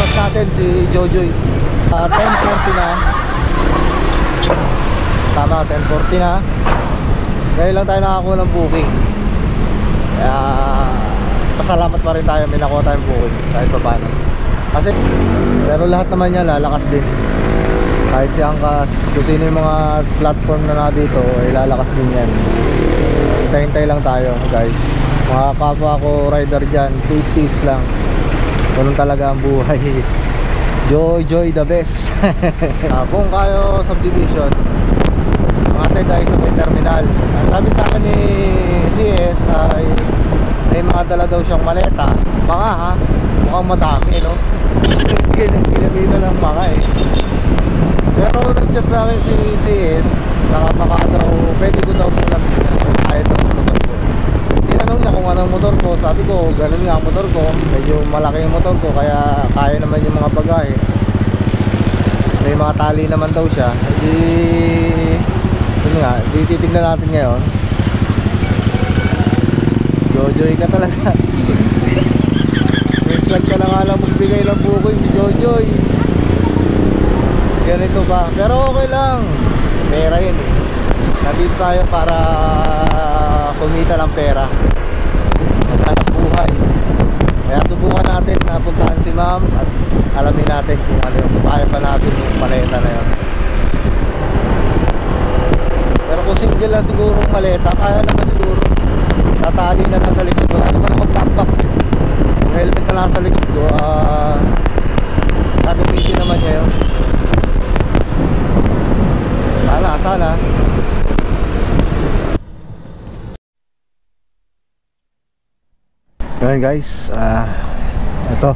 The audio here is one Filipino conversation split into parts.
request natin si Jojoy. 10:40 na. Tama, 10:40 na. Ngayon lang tayo nakakuha ng booking. Kaya pasalamat pa rin tayo, may nakuha tayong booking kahit pa paano. Kasi pero lahat naman yan lalakas din. Kahit si Angkas, kung sino yung mga platform na dito ay lalakas din yan. Hintay-hintay lang tayo guys. Mga kapwa ko rider dyan, taste lang. Ganun talaga ang buhay. Joy the best. Kung kayo subdivision, mga tayo sa may terminal. Sabi sa akin ni CS ay may mga dala daw siyang maleta. Mga ha, mukhang madami no. Kinabina ng mga eh. Pero nag-chat sa akin si CS, nakapaka daw, pwede ko daw muna kahit ang motor ko. Tinanong niya kung anong motor ko. Sabi ko, ganun nga ang motor ko. Medyo malaki yung motor ko, kaya kaya naman yung mga bagahe. May mga tali naman daw siya. Hindi, yun nga, titignan natin ngayon. Jojoy ka talaga. Minsan ka na nga lang magbigay ng booking si Jojoy. Ganito ba? Pero okay lang. Pera yun eh. Nandito tayo para kumita ng pera. Maghanap buhay. Kaya subukan natin na puntahan si ma'am at alamin natin kung ano yung kaya pa natin yung maleta na yun. Pero kung single lang siguro maleta, kaya naman siguro. Tatali na nasa likod ko. Ano ba naman backbox eh. Yung helmet na nasa likod ko, gagamitin naman niya yun. Sana. Ngayon guys, ito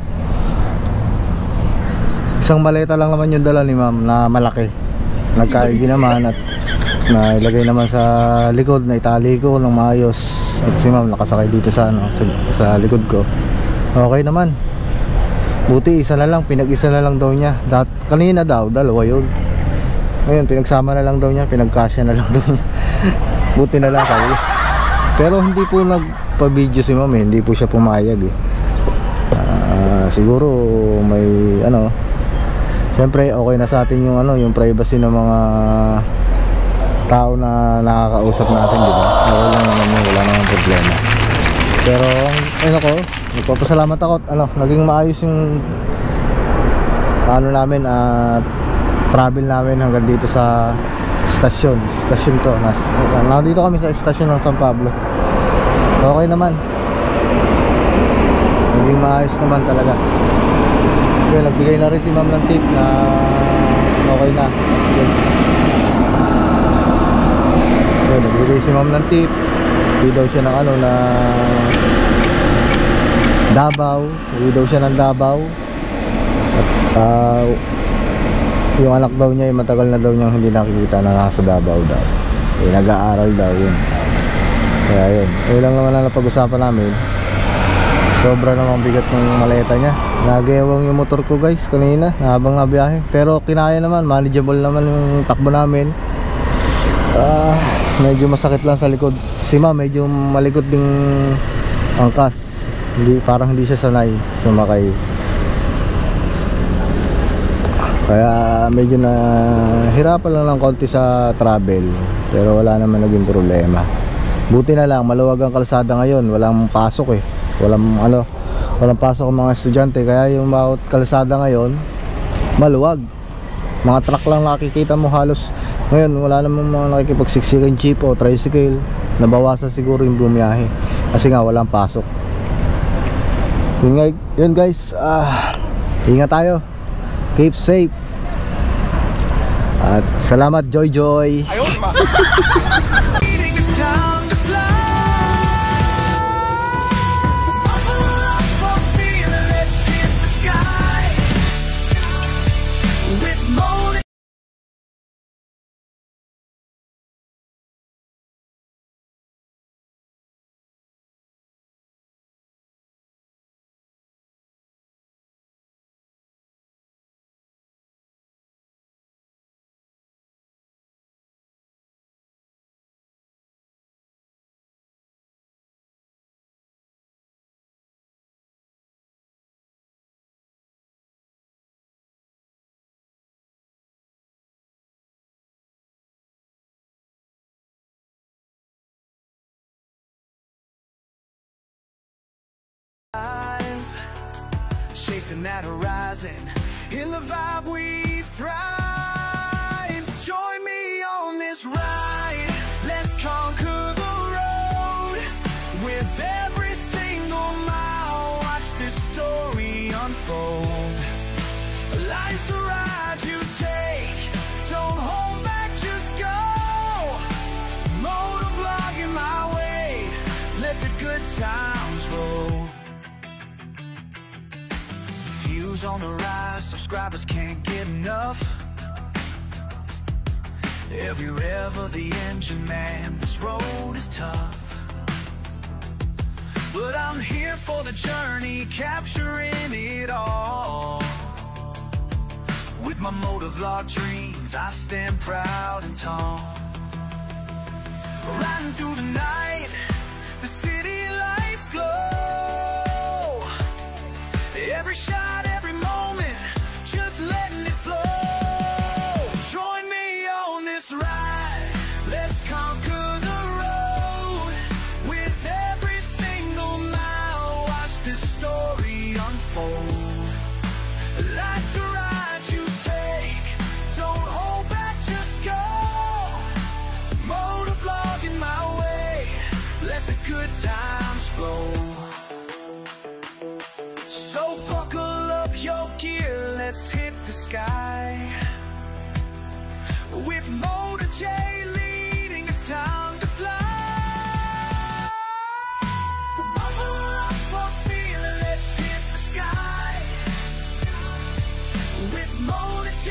isang maleta lang naman yung dala ni ma'am na malaki. Nagkaigi naman at nailagay naman sa likod, na itali ko ng maayos. At si ma'am nakasakay dito sa, sa likod ko. Okay naman. Buti isa na lang, pinag-isa na lang daw niya. Kanina daw, dalawa yun. Ngayon, pinagsama na lang daw niya, pinagkasya na lang daw niya. Buti na lang kayo. Pero hindi po nagpa-video si ma'am eh. Hindi po siya pumayag eh. Siguro may ano, syempre okay na sa atin yung ano, yung privacy ng mga tao na nakakausap natin, di ba? Okay lang naman yun, wala namang problema. Pero ano ko, nagpapasalamat ako at ano, naging maayos yung ano namin at travel namin hanggang dito sa stasyon to. Nandito kami sa stasyon ng San Pablo. Okay naman, naging maayos naman talaga. Okay, nagbigay na rin si ma'am ng tip na okay na. Okay, nagbigay si ma'am ng tip. Hindi daw siya ng ano na Davao. Hindi daw siya ng Davao. At yung anak daw niya, matagal na daw niyang hindi nakikita na nasa Davao daw. Nag-aaral daw yun. Kaya yun, yun lang naman na napag-usapan namin. Sobra namang bigat ng maleta niya. Nagewang yung motor ko guys kanina habang nabiyahe. Pero kinaya naman, manageable naman yung takbo namin. Medyo masakit lang sa likod. Si ma'am medyo malikot ding angkas. Parang hindi siya sanay sumakay. Kaya medyo na hirapan lang ng konti sa travel. Pero wala naman naging problema. Buti na lang, maluwag ang kalsada ngayon. Walang pasok eh. Walang pasok ang mga estudyante. Kaya yung bawat kalsada ngayon maluwag. Mga truck lang nakikita mo halos. Ngayon wala namang mga nakikipagsiksikan jeep o tricycle. Nabawasan siguro yung bumiyahe kasi nga walang pasok. Yun guys, ingat tayo. Keep safe. At salamat Joy. chasing that horizon. In the vibe we thrive. Join me on this ride, let's conquer the road. With every single mile, watch this story unfold. Life's a ride you take, don't hold back, just go. Motovlogging my way, let the good times roll. Views on the rise, subscribers can't get enough. Every rev of the engine, man, this road is tough. But I'm here for the journey, capturing it all. With my motovlog dreams, I stand proud and tall. Riding through the night, the city lights glow. Every shot, every moment, just letting it flow. Join me on this ride, let's conquer the road. With every single mile, watch this story unfold. Life's a ride you take, don't hold back, just go. Motovlogging my way, let the good times roll. So buckle up your gear, let's hit the sky. With Motor J leading, it's time to fly. Buckle up for feeling, let's hit the sky. With Motor J